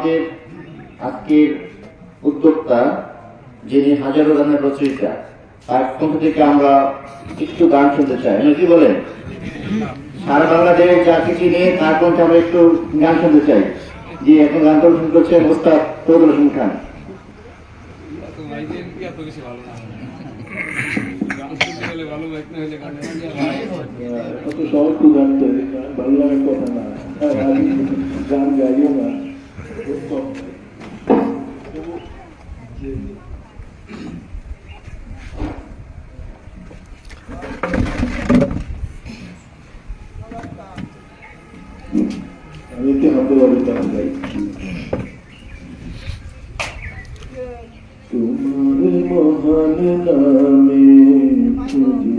আমাদের আজকের উদ্যোক্তা, যিনি হাজারো গানের রচয়িতা, তার কণ্ঠ থেকে আমরা একটু গান শুনতে চাই। কি বলেন? সারা বাংলাদেশ যা কিছু নিয়ে তার কণ্ঠে আমরা একটু গান শুনতে চাই। জি, এখন গান পরিবেশন করছেন ওস্তাদ ফজলুল হোসেন খান। কত সহজ তো জানতে ভালো লাগার কথা না, গান গাইও না। আমি একটু হাতে ভাবে গান গাই। তোমার মহান নামে খুঁজি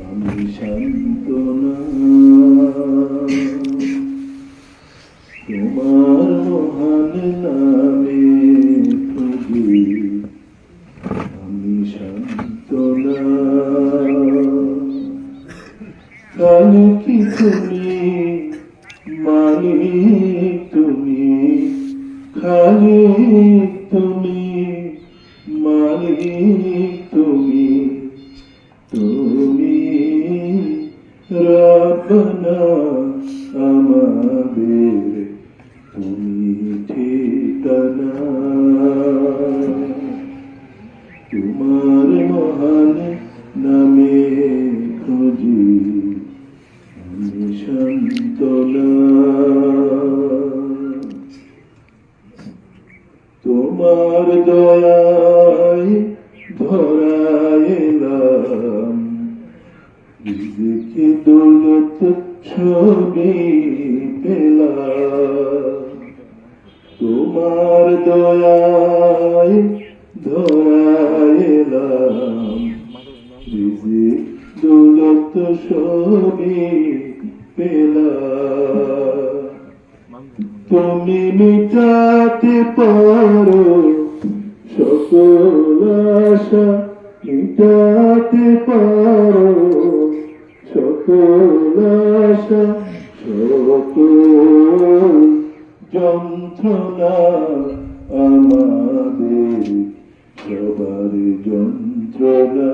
আমি সান্ত্বনা, তোমার মহান নামে খুঁজি আমি সান্ত্বনা। কালে কি তুমি মালিক, তুমি খালি তুমি মালিক, তুমি তুমি রব্বানা আমাদের তুমি ঠিকানা। তোমার মহান নামে খুঁজি আমি সান্ত্বনা। তোমার দয়ায় ধরায় এলাম, রিজিকে দৌলত ছবি পেলাম। তোমার দয়ায় ধরায় এলাম, রিজিক দৌলত ছবি পেলাম। তুমি মিটাতে পারো সকল আশা, মিটাতে পারো সকল আশা, সকল যন্ত্রণা আমাদের সবার যন্ত্রণা।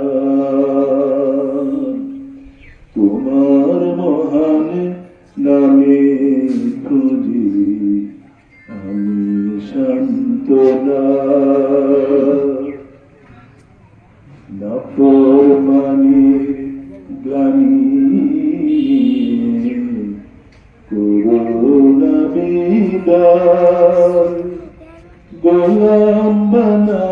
তোমার মহান নামে খুঁজি আমি সান্ত্বনা। নাফরমানির গ্লানি করুণা বিদায়, গোলাম বানা